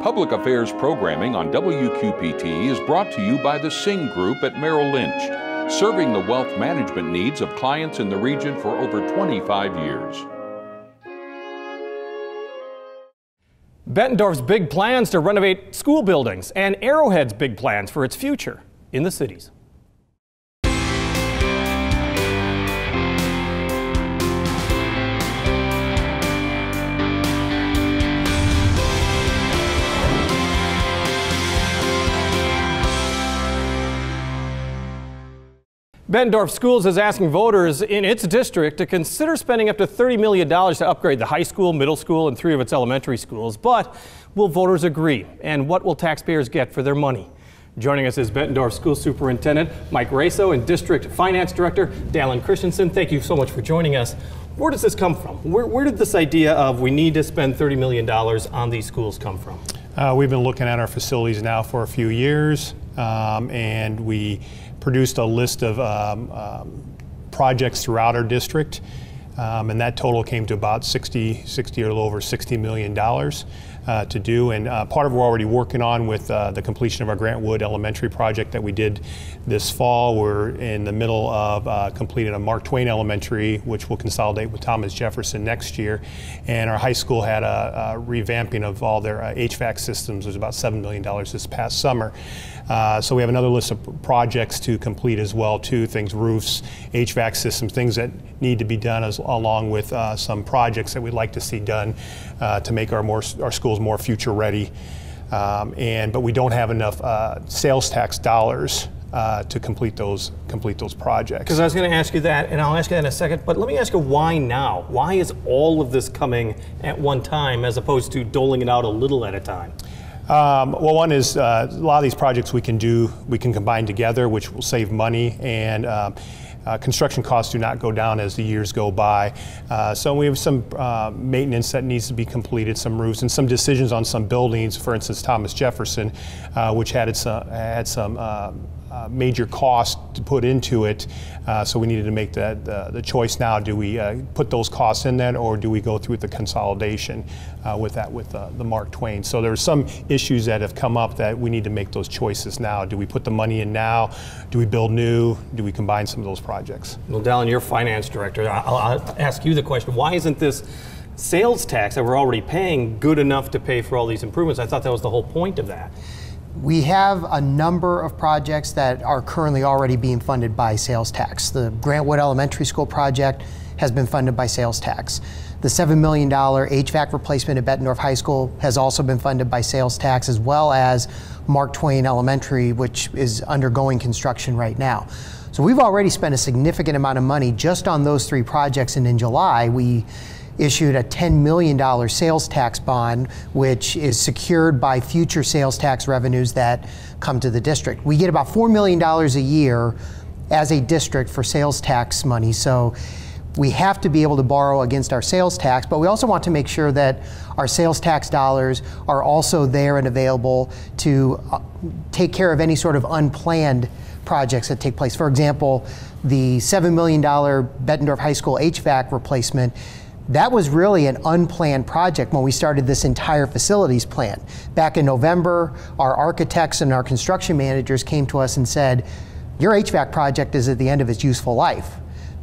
Public Affairs programming on WQPT is brought to you by the Sing Group at Merrill Lynch, serving the wealth management needs of clients in the region for over 25 years. Bettendorf's big plans to renovate school buildings and Arrowhead's big plans for its future in the cities. Bettendorf Schools is asking voters in its district to consider spending up to $30 million to upgrade the high school, middle school, and 3 of its elementary schools. But will voters agree? And what will taxpayers get for their money? Joining us is Bettendorf School Superintendent Mike Raso and District Finance Director Dallin Christensen. Thank you so much for joining us. Where does this come from? Where did this idea of we need to spend $30 million on these schools come from? We've been looking at our facilities now for a few years, and we produced a list of projects throughout our district, and that total came to about 60 or a little over $60 million to do. And part of what we're already working on with the completion of our Grant Wood Elementary project that we did this fall. We're in the middle of completing a Mark Twain Elementary, which will consolidate with Thomas Jefferson next year. And our high school had a revamping of all their HVAC systems. It was about $7 million this past summer. So we have another list of projects to complete as well, too, things, roofs, HVAC systems, things that need to be done along with some projects that we'd like to see done to make our schools more future ready. But we don't have enough sales tax dollars to complete those projects. Because I was going to ask you that, and I'll ask you that in a second, but let me ask you why now? Why is all of this coming at one time as opposed to doling it out a little at a time? Well, one is a lot of these projects we can combine together, which will save money, and construction costs do not go down as the years go by. So we have some maintenance that needs to be completed, some roofs, and some decisions on some buildings. For instance, Thomas Jefferson, which had some major cost to put into it, so we needed to make the choice now. Do we put those costs in then, or do we go through the consolidation with the Mark Twain? So there's some issues that have come up that we need to make those choices now. Do we put the money in now? Do we build new? Do we combine some of those projects? Well, Dallin, you're finance director. I'll ask you the question, why isn't this sales tax that we're already paying good enough to pay for all these improvements? I thought that was the whole point of that. We have a number of projects that are currently already being funded by sales tax. The Grant Wood Elementary School project has been funded by sales tax. The $7 million HVAC replacement at Bettendorf High School has also been funded by sales tax, as well as Mark Twain Elementary, which is undergoing construction right now. So we've already spent a significant amount of money just on those 3 projects, and in July we issued a $10 million sales tax bond, which is secured by future sales tax revenues that come to the district. We get about $4 million a year as a district for sales tax money, so we have to be able to borrow against our sales tax, but we also want to make sure that our sales tax dollars are also there and available to take care of any sort of unplanned projects that take place. For example, the $7 million Bettendorf High School HVAC replacement, that was really an unplanned project when we started this entire facilities plan. Back in November, our architects and our construction managers came to us and said, your HVAC project is at the end of its useful life.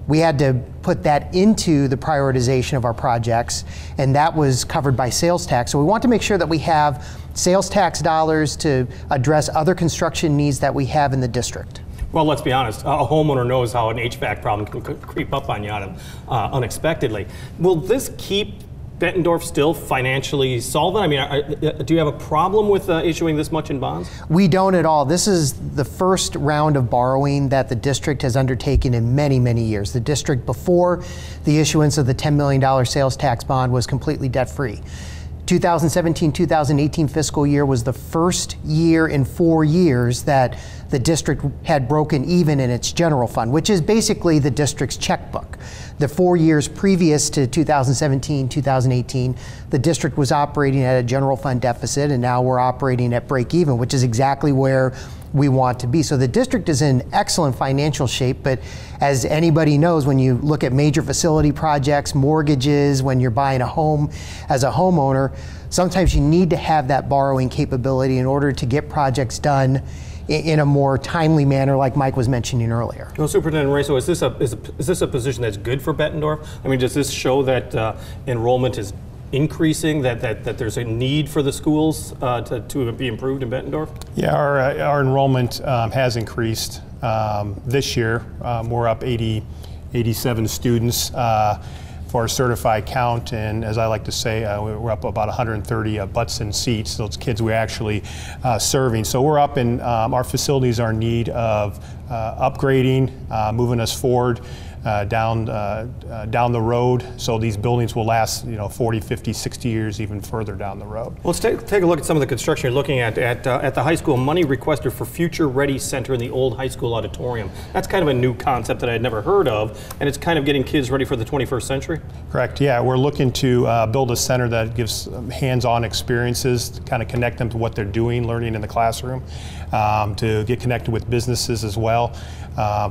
We had to put that into the prioritization of our projects, and that was covered by sales tax. So we want to make sure that we have sales tax dollars to address other construction needs that we have in the district. Well, let's be honest, a homeowner knows how an HVAC problem can creep up on you unexpectedly. Will this keep Bettendorf still financially solvent? I mean, do you have a problem with issuing this much in bonds? We don't at all. This is the first round of borrowing that the district has undertaken in many, many years. The district, before the issuance of the $10 million sales tax bond, was completely debt-free. 2017-2018 fiscal year was the first year in 4 years that the district had broken even in its general fund, which is basically the district's checkbook. The 4 years previous to 2017-2018, the district was operating at a general fund deficit, and now we're operating at break even, which is exactly where we want to be. So the district is in excellent financial shape, but as anybody knows, when you look at major facility projects, mortgages, when you're buying a home as a homeowner, sometimes you need to have that borrowing capability in order to get projects done in a more timely manner, like Mike was mentioning earlier. Well, Superintendent Raso, is this a position that's good for Bettendorf? I mean, does this show that enrollment is increasing, that there's a need for the schools to be improved in Bettendorf? Yeah, our enrollment has increased this year. We're up 87 students for our certified count, and as I like to say, we're up about 130 butts and seats, those kids we're actually serving. So we're up, and our facilities are in need of upgrading, moving us forward down the road, so these buildings will last 40, 50, 60 years, even further down the road. Well, let's take a look at some of the construction you're looking at the high school. Money requested for Future Ready Center in the old high school auditorium. That's kind of a new concept that I had never heard of, and it's kind of getting kids ready for the 21st century? Correct, yeah. We're looking to build a center that gives hands-on experiences, to kind of connect them to what they're doing, learning in the classroom, to get connected with businesses as well,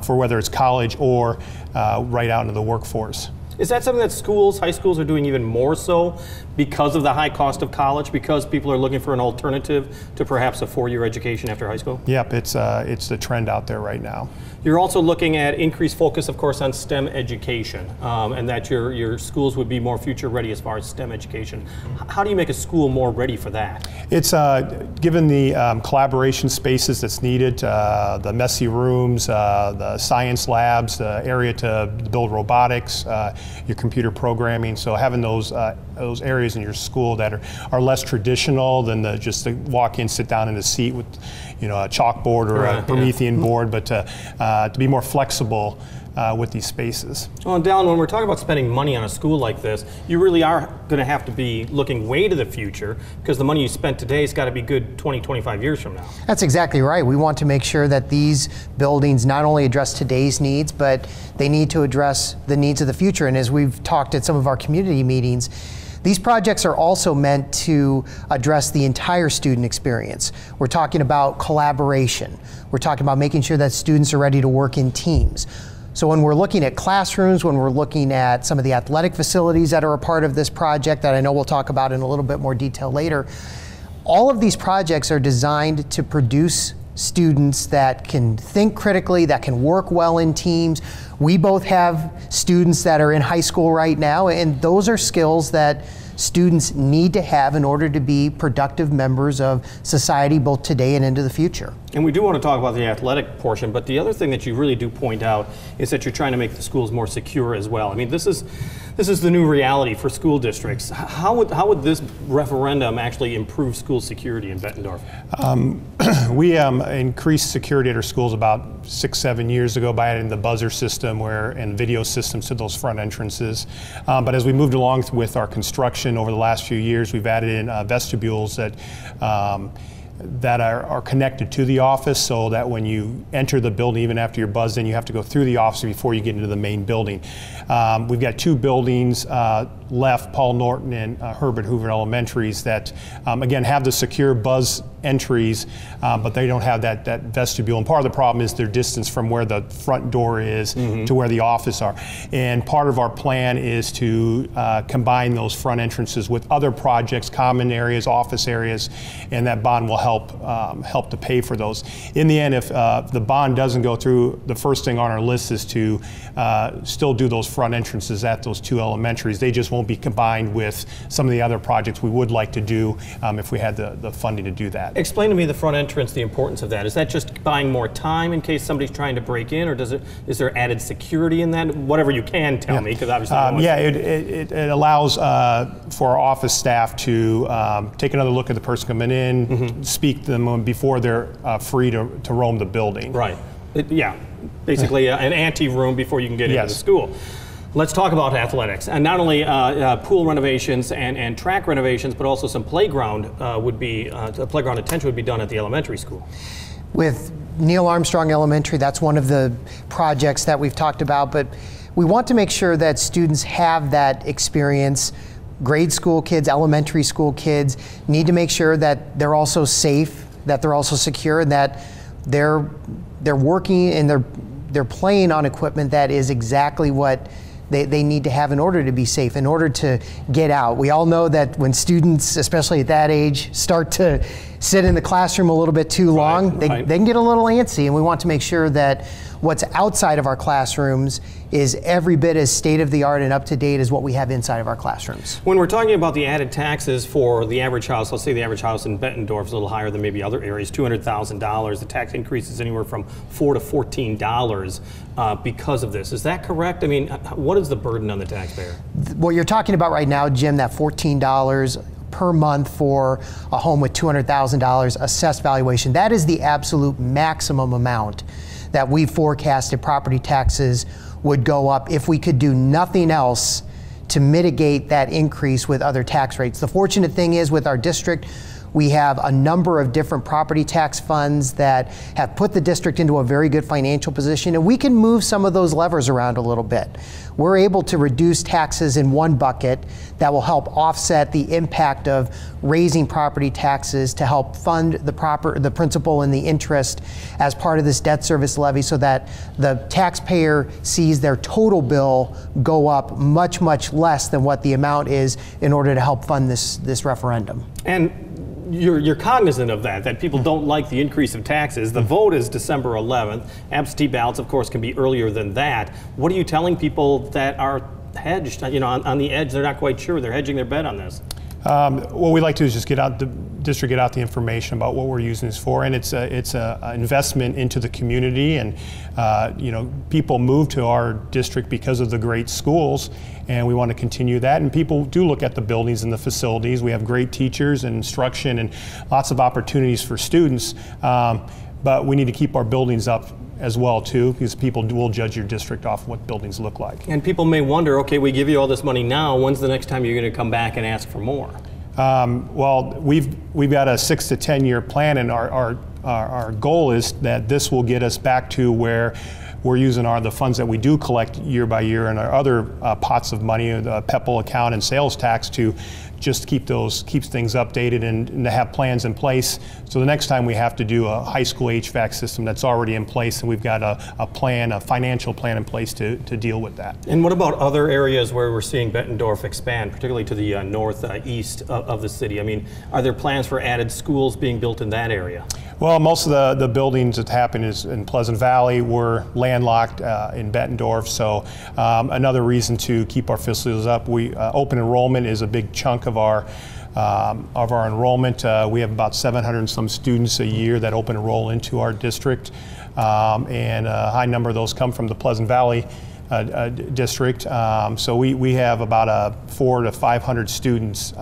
for whether it's college or right out into the workforce. Is that something that schools, high schools, are doing even more so because of the high cost of college, because people are looking for an alternative to perhaps a four-year education after high school? Yep, it's the trend out there right now. You're also looking at increased focus, of course, on STEM education, and that your schools would be more future ready as far as STEM education. How do you make a school more ready for that? It's given the collaboration spaces that's needed, the messy rooms, the science labs, the area to build robotics, your computer programming. So having those areas in your school that are less traditional than just to walk in, sit down in a seat with a chalkboard or a Promethean board, but to be more flexible with these spaces. Well, and Dallin, when we're talking about spending money on a school like this, you really are going to have to be looking way to the future, because the money you spent today has got to be good 20, 25 years from now. That's exactly right. We want to make sure that these buildings not only address today's needs, but they need to address the needs of the future. And as we've talked at some of our community meetings, these projects are also meant to address the entire student experience. We're talking about collaboration. We're talking about making sure that students are ready to work in teams. So when we're looking at classrooms, when we're looking at some of the athletic facilities that are a part of this project that I know we'll talk about in a little bit more detail later, all of these projects are designed to produce students that can think critically, that can work well in teams. We both have students that are in high school right now, and those are skills that students need to have in order to be productive members of society, both today and into the future. And we do want to talk about the athletic portion, but the other thing that you really do point out is that you're trying to make the schools more secure as well. I mean, this is the new reality for school districts. How would this referendum actually improve school security in Bettendorf? We increased security at our schools about 6-7 years ago by adding the buzzer system and video systems to those front entrances. But as we moved along with our construction over the last few years, we've added in vestibules that are connected to the office, so that when you enter the building, even after you're buzzed in, you have to go through the office before you get into the main building. We've got two buildings left, Paul Norton and Herbert Hoover Elementaries, that again have the secure buzz entries, but they don't have that vestibule. And part of the problem is their distance from where the front door is to where the office are. And part of our plan is to combine those front entrances with other projects, common areas, office areas, and that bond will help to pay for those. In the end, if the bond doesn't go through, the first thing on our list is to still do those front entrances at those two elementaries. They just won't be combined with some of the other projects we would like to do if we had the funding to do that. Explain to me the front entrance, the importance of that. Is that just buying more time in case somebody's trying to break in, or is there added security in that? Whatever you can tell me, because obviously it allows for our office staff to take another look at the person coming in, speak to them before they're free to roam the building. Right. Basically an ante room before you can get into the school. Let's talk about athletics, and not only pool renovations and track renovations, but also some playground playground attention would be done at the elementary school. With Neil Armstrong Elementary, that's one of the projects that we've talked about, but we want to make sure that students have that experience. Grade school kids, elementary school kids need to make sure that they're also safe, that they're also secure, and that they're working and they're playing on equipment that is exactly what they need to have in order to be safe, in order to get out. We all know that when students, especially at that age, start to sit in the classroom a little bit too long, they can get a little antsy, and we want to make sure that what's outside of our classrooms is every bit as state-of-the-art and up-to-date as what we have inside of our classrooms. When we're talking about the added taxes for the average house, let's say the average house in Bettendorf is a little higher than maybe other areas, $200,000. The tax increase is anywhere from $4 to $14 because of this. Is that correct? I mean, what is the burden on the taxpayer? What you're talking about right now, Jim, that $14 per month for a home with $200,000 assessed valuation, that is the absolute maximum amount that we forecasted property taxes would go up if we could do nothing else to mitigate that increase with other tax rates. The fortunate thing is with our district, we have a number of different property tax funds that have put the district into a very good financial position, and we can move some of those levers around a little bit. We're able to reduce taxes in one bucket that will help offset the impact of raising property taxes to help fund the principal and the interest as part of this debt service levy, so that the taxpayer sees their total bill go up much, much less than what the amount is in order to help fund this referendum. And you're cognizant of that people don't like the increase of taxes. The vote is December 11th. Absentee ballots, of course, can be earlier than that. What are you telling people that are hedged, on the edge, they're not quite sure, they're hedging their bet on this? What we like to do is just get out the information about what we're using this for, and it's a investment into the community, and people move to our district because of the great schools, and we want to continue that. And people do look at the buildings and the facilities. We have great teachers and instruction and lots of opportunities for students, but we need to keep our buildings up as well too, because people will judge your district off what buildings look like. And people may wonder, okay, we give you all this money now, when's the next time you're going to come back and ask for more? Well, we've got a 6 to 10 year plan, and our goal is that this will get us back to where we're using the funds that we do collect year by year and our other pots of money, the PEPL account and sales tax, to just keeps things updated and to have plans in place. So the next time we have to do a high school HVAC system, that's already in place, and we've got a financial plan in place to deal with that. And what about other areas where we're seeing Bettendorf expand, particularly to the northeast of the city? I mean, are there plans for added schools being built in that area? Well, most of the buildings that happen is in Pleasant Valley. We're landlocked in Bettendorf, so another reason to keep our facilities up. Open enrollment is a big chunk of our enrollment. We have about 700 and some students a year that open enroll into our district, and a high number of those come from the Pleasant Valley district. So we have about a 400 to 500 students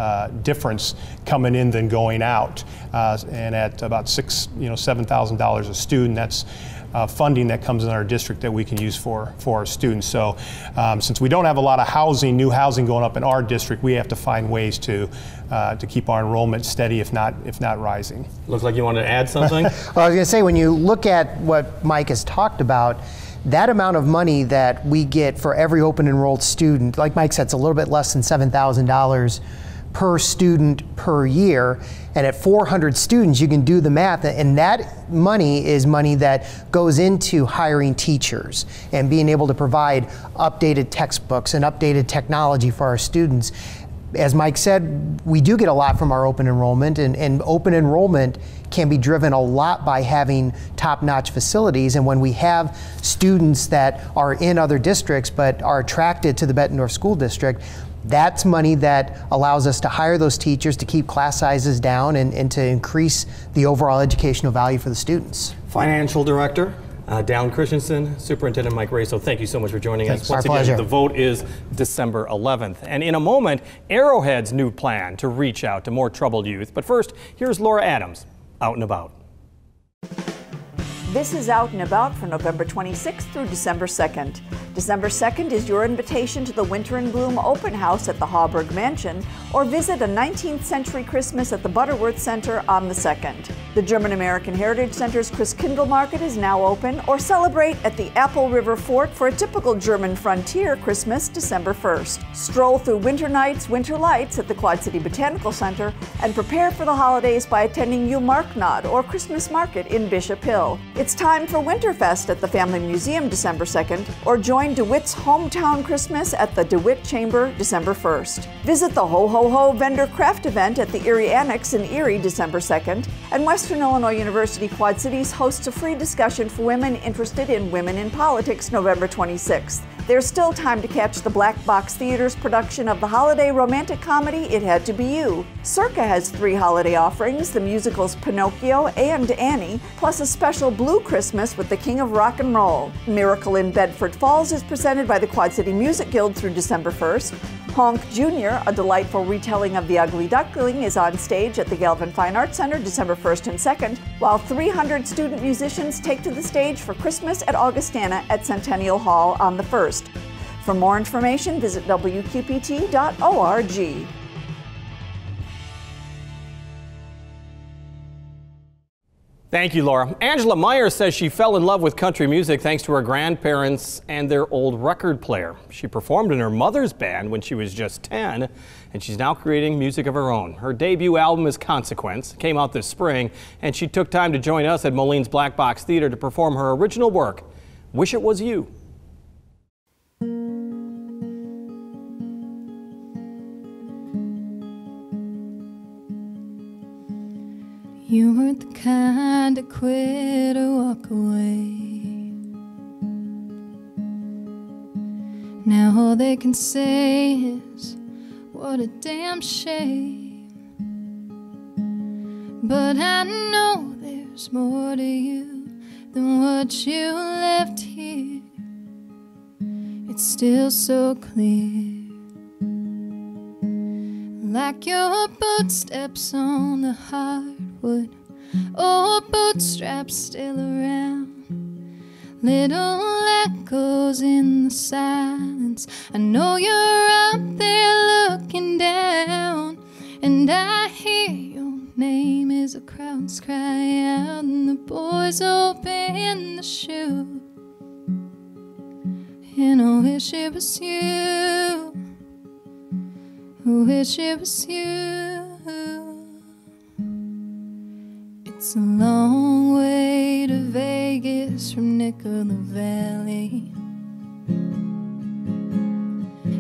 difference coming in than going out, and at about $7,000 a student. That's funding that comes in our district that we can use for our students. So since we don't have a lot of new housing going up in our district, we have to find ways to keep our enrollment steady, if not rising. Looks like you want to add something? Well, I was going to say, when you look at what Mike has talked about, that amount of money that we get for every open enrolled student, like Mike said, it's a little bit less than $7,000 per student per year. And at 400 students, you can do the math, and that money is money that goes into hiring teachers and being able to provide updated textbooks and updated technology for our students. As Mike said, we do get a lot from our open enrollment, and open enrollment can be driven a lot by having top-notch facilities. And when we have students that are in other districts but are attracted to the Bettendorf School District, that's money that allows us to hire those teachers, to keep class sizes down, and to increase the overall educational value for the students. Financial Director Dallin Christensen, Superintendent Mike Raso, thank you so much for joining us. Once again, the vote is December 11th. And in a moment, Arrowhead's new plan to reach out to more troubled youth. But first, here's Laura Adams, Out and About. This is Out and About for November 26th through December 2nd. December 2nd is your invitation to the Winter in Bloom open house at the Hauberg Mansion, or visit a 19th century Christmas at the Butterworth Center on the 2nd. The German American Heritage Center's Christkindl Market is now open, or celebrate at the Apple River Fort for a typical German frontier Christmas, December 1st. Stroll through Winter Nights, Winter Lights at the Quad City Botanical Center and prepare for the holidays by attending Julemarktnacht or Christmas Market in Bishop Hill. It's time for Winterfest at the Family Museum December 2nd, or join DeWitt's Hometown Christmas at the DeWitt Chamber December 1st. Visit the Ho Ho Ho vendor craft event at the Erie Annex in Erie December 2nd, and Western Illinois University Quad Cities hosts a free discussion for women interested in women in politics November 26th. There's still time to catch the Black Box Theater's production of the holiday romantic comedy It Had to Be You. Circa has 3 holiday offerings, the musicals Pinocchio and Annie, plus a special Blue Christmas with the King of Rock and Roll. Miracle in Bedford Falls is presented by the Quad City Music Guild through December 1st. Honk Jr., a delightful retelling of The Ugly Duckling, is on stage at the Galvin Fine Arts Center December 1st and 2nd, while 300 student musicians take to the stage for Christmas at Augustana at Centennial Hall on the 1st. For more information, visit wqpt.org. Thank you, Laura. Angela Meyer says she fell in love with country music thanks to her grandparents and their old record player. She performed in her mother's band when she was just 10, and she's now creating music of her own. Her debut album is Consequence, came out this spring, and she took time to join us at Moline's Black Box Theater to perform her original work, Wish It Was You. You weren't the kind to quit or walk away. Now all they can say is, what a damn shame. But I know there's more to you than what you left here. It's still so clear, like your footsteps on the hardwood, old bootstraps still around, little echoes in the silence. I know you're up there looking down, and I hear your name as the crowds cry out and the boys open the chute. And I wish it was you, I wish it was you. It's a long way to Vegas from Nicola Valley.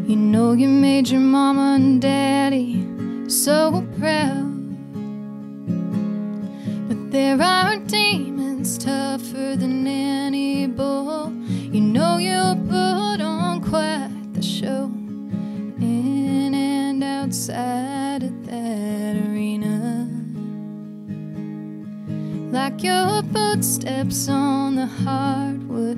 You know you made your mama and daddy so proud, but there are demons tougher than any bull. You know you put on quite the show in and outside of that arena, like your footsteps on the hardwood,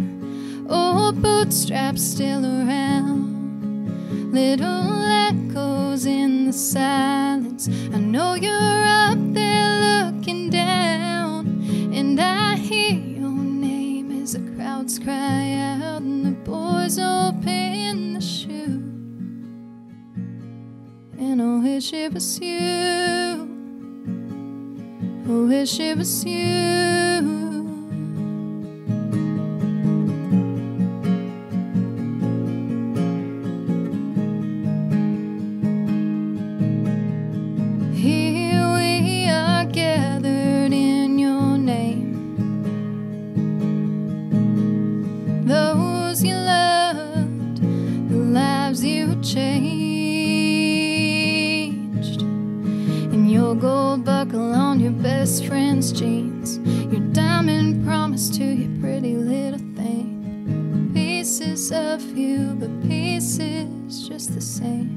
old bootstraps still around, little echoes in the silence. I know you're up there looking down, and I hear your name as the crowds cry out and the boys open the chute. And I wish it was you, I wish it was you. Here we are gathered in your name, those you loved, the lives you changed, and your gold buckle on your best friend's jeans, your diamond promise to your pretty little thing. Pieces of you, but pieces just the same,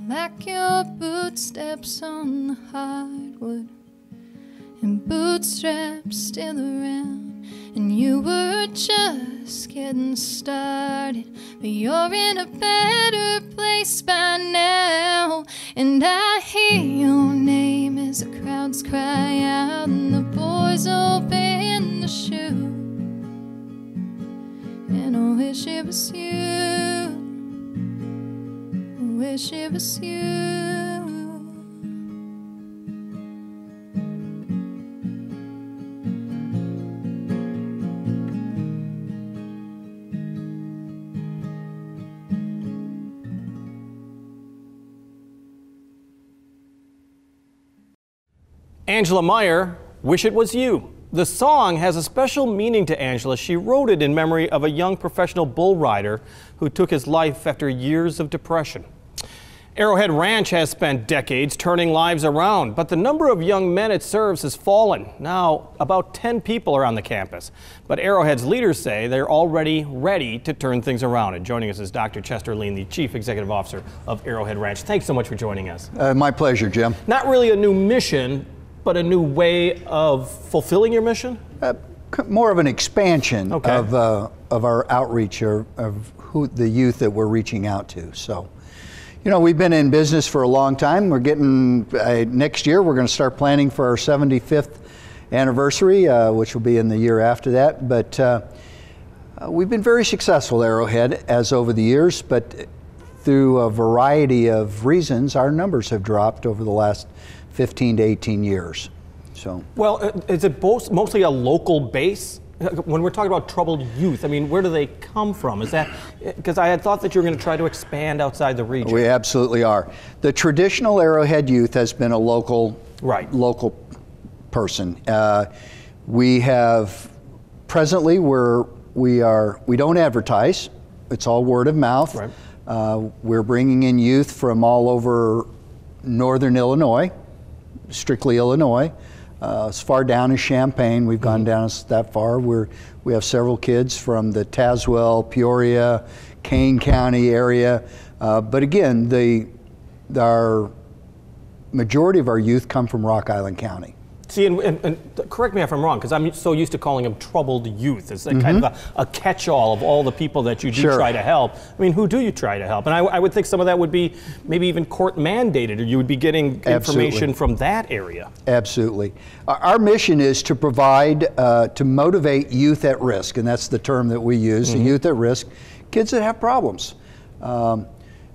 like your footsteps on the hardwood and bootstraps still around. And you were just getting started, but you're in a better place by now. And I hear your name as the crowds cry out and the boys open the chute. And I wish it was you, I wish it was you. Angela Meyer, Wish It Was You. The song has a special meaning to Angela. She wrote it in memory of a young professional bull rider who took his life after years of depression. Arrowhead Ranch has spent decades turning lives around, but the number of young men it serves has fallen. Now, about 10 people are on the campus, but Arrowhead's leaders say they're already ready to turn things around. And joining us is Dr. Chester Lean, the Chief Executive Officer of Arrowhead Ranch. Thanks so much for joining us. My pleasure, Jim. Not really a new mission, but a new way of fulfilling your mission? More of an expansion Okay. of our outreach, or of the youth that we're reaching out to. So, you know, we've been in business for a long time. We're getting, next year, we're going to start planning for our 75th anniversary, which will be in the year after that. But we've been very successful, Arrowhead, as over the years, but through a variety of reasons, our numbers have dropped over the last 15 to 18 years. So, well, is it mostly a local base? When we're talking about troubled youth, I mean, where do they come from? Is that because I had thought that you were going to try to expand outside the region? We absolutely are. The traditional Arrowhead youth has been a local person. We have presently we don't advertise. It's all word of mouth. Right. We're bringing in youth from all over northern Illinois, strictly Illinois. As far down as Champaign, we've gone down that far. We have several kids from the Tazewell, Peoria, Kane County area. But again, our majority of our youth come from Rock Island County. See, and correct me if I'm wrong, because I'm so used to calling them troubled youth. It's kind of a catch-all of all the people that you do try to help. I mean, who do you try to help? And I would think some of that would be maybe even court mandated, or you would be getting information from that area. Absolutely. Our mission is to provide, to motivate youth at risk, and that's the term that we use, youth at risk, kids that have problems.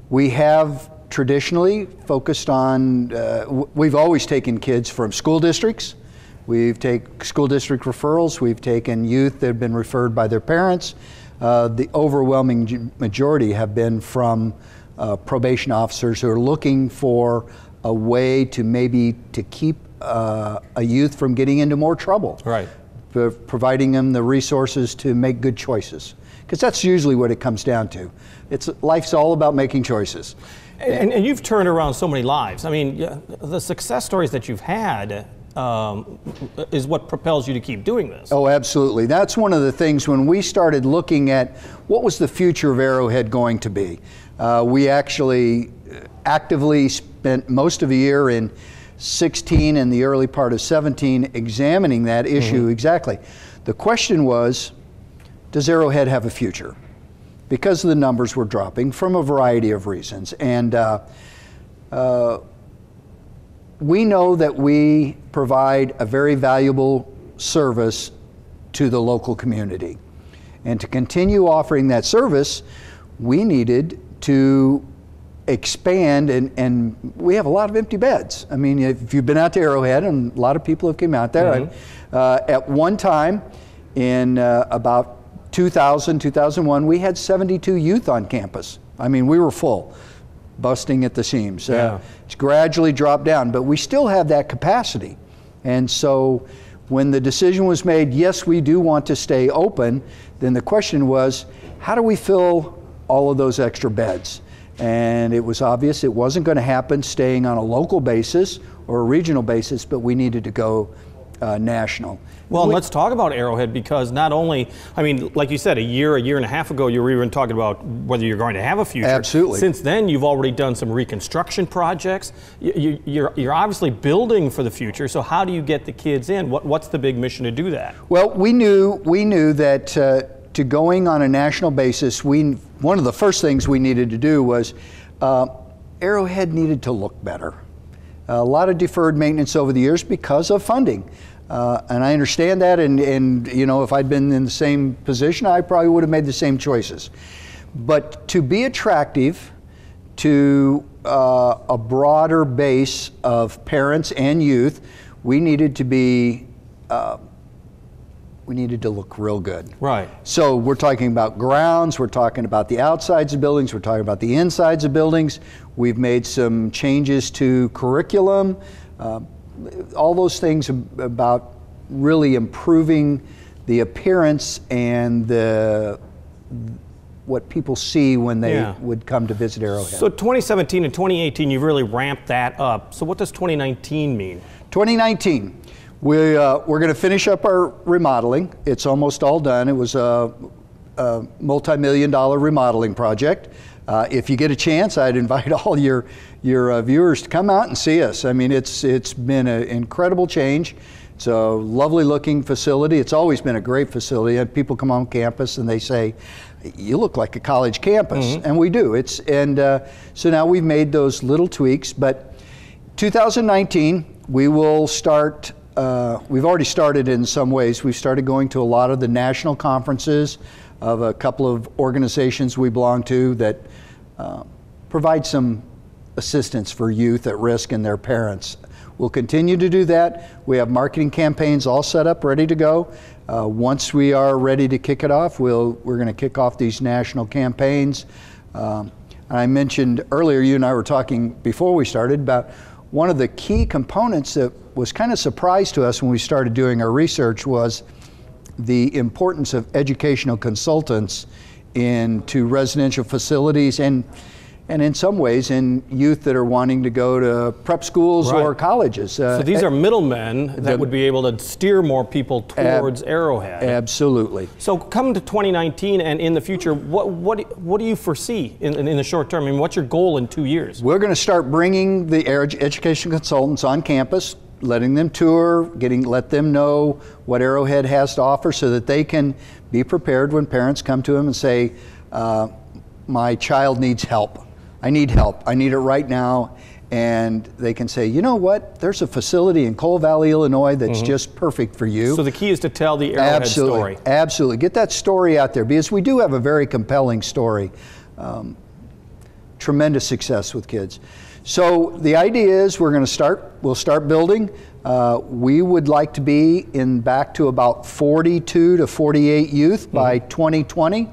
We have traditionally focused on, we've always taken kids from school districts. We've taken school district referrals. We've taken youth that have been referred by their parents. The overwhelming majority have been from probation officers who are looking for a way to maybe to keep a youth from getting into more trouble. Right. Providing them the resources to make good choices. Because that's usually what it comes down to. Life's all about making choices. And you've turned around so many lives. I mean, the success stories that you've had is what propels you to keep doing this. Oh, absolutely. That's one of the things when we started looking at what was the future of Arrowhead going to be. We actually actively spent most of the year in 16 and the early part of 17 examining that issue exactly. The question was, does Arrowhead have a future? Because the numbers were dropping from a variety of reasons. And we know that we provide a very valuable service to the local community. And to continue offering that service, we needed to expand, and we have a lot of empty beds. I mean, if you've been out to Arrowhead, and a lot of people have came out there, at one time in about 2000, 2001, we had 72 youth on campus. I mean, we were full, busting at the seams. It's gradually dropped down, but we still have that capacity. And so when the decision was made, yes, we do want to stay open, then the question was, how do we fill all of those extra beds? And it was obvious it wasn't going to happen staying on a local basis or a regional basis, but we needed to go national. Well, let's talk about Arrowhead, because not only, I mean, like you said, a year and a half ago, you were even talking about whether you're going to have a future. Absolutely. Since then, you've already done some reconstruction projects. You're obviously building for the future. So how do you get the kids in? What's the big mission to do that? Well, we knew that to going on a national basis, one of the first things we needed to do was Arrowhead needed to look better. A lot of deferred maintenance over the years because of funding. And I understand that, and you know, if I'd been in the same position, I probably would have made the same choices. But to be attractive to a broader base of parents and youth, we needed to be, we needed to look real good. Right. So we're talking about grounds, we're talking about the outsides of buildings, we're talking about the insides of buildings. We've made some changes to curriculum. all those things about really improving the appearance and what people see when they would come to visit Arrowhead. So 2017 and 2018, you've really ramped that up. So what does 2019 mean? 2019, we're going to finish up our remodeling. It's almost all done. It was a multi-million-dollar remodeling project. If you get a chance, I'd invite all your viewers to come out and see us. I mean, it's been an incredible change. It's a lovely looking facility. It's always been a great facility. And people come on campus and they say, you look like a college campus. And we do. So now we've made those little tweaks. But 2019, we will start, we've already started in some ways. We've started going to a lot of the national conferences of a couple of organizations we belong to that provide some assistance for youth at risk and their parents. We'll continue to do that. We have marketing campaigns all set up, ready to go. Once we are ready to kick it off, we're going to kick off these national campaigns. I mentioned earlier, you and I were talking before we started about one of the key components that was kind of surprise to us when we started doing our research was the importance of educational consultants into residential facilities and in some ways in youth that are wanting to go to prep schools or colleges. So these are middlemen that would be able to steer more people towards Arrowhead. Absolutely. So come to 2019 and in the future, what do you foresee in the short term? I mean, what's your goal in 2 years? We're going to start bringing the education consultants on campus, letting them tour, let them know what Arrowhead has to offer so that they can be prepared when parents come to them and say, my child needs help. I need help. I need it right now. And they can say, you know what? There's a facility in Coal Valley, Illinois that's just perfect for you. So the key is to tell the Arrowhead story. Absolutely. Get that story out there because we do have a very compelling story. Tremendous success with kids. So the idea is we'll start building. We would like to be back to about 42 to 48 youth by 2020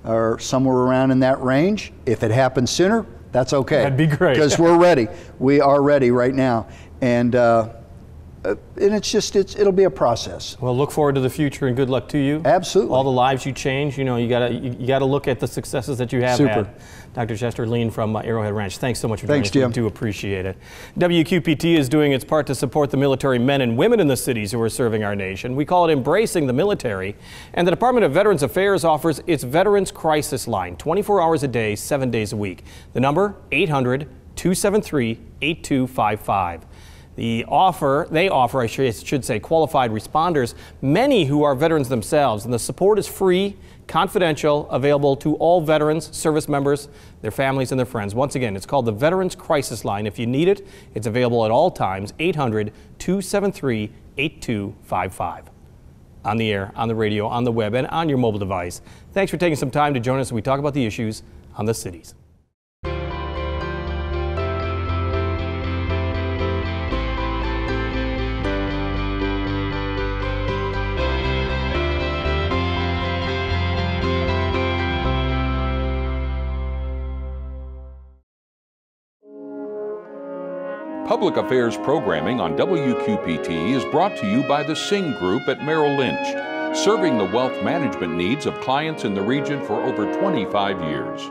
or somewhere around in that range. If it happens sooner, that's okay. That'd be great. Because we're ready. We are ready right now. And it'll be a process. Well, look forward to the future and good luck to you. Absolutely. All the lives you change, you gotta look at the successes that you have had. Dr. Chester Lean from Arrowhead Ranch, thanks so much for joining us. Jim. We do appreciate it. WQPT is doing its part to support the military men and women in the cities who are serving our nation. We call it Embracing the Military, and the Department of Veterans Affairs offers its Veterans Crisis Line, 24 hours a day, 7 days a week. The number, 800-273-8255. They offer, I should say, qualified responders, many who are veterans themselves, and the support is free, confidential, available to all veterans, service members, their families, and their friends. Once again, it's called the Veterans Crisis Line. If you need it, it's available at all times, 800-273-8255. On the air, on the radio, on the web, and on your mobile device. Thanks for taking some time to join us as we talk about the issues on the cities. Public Affairs programming on WQPT is brought to you by the Sing Group at Merrill Lynch, serving the wealth management needs of clients in the region for over 25 years.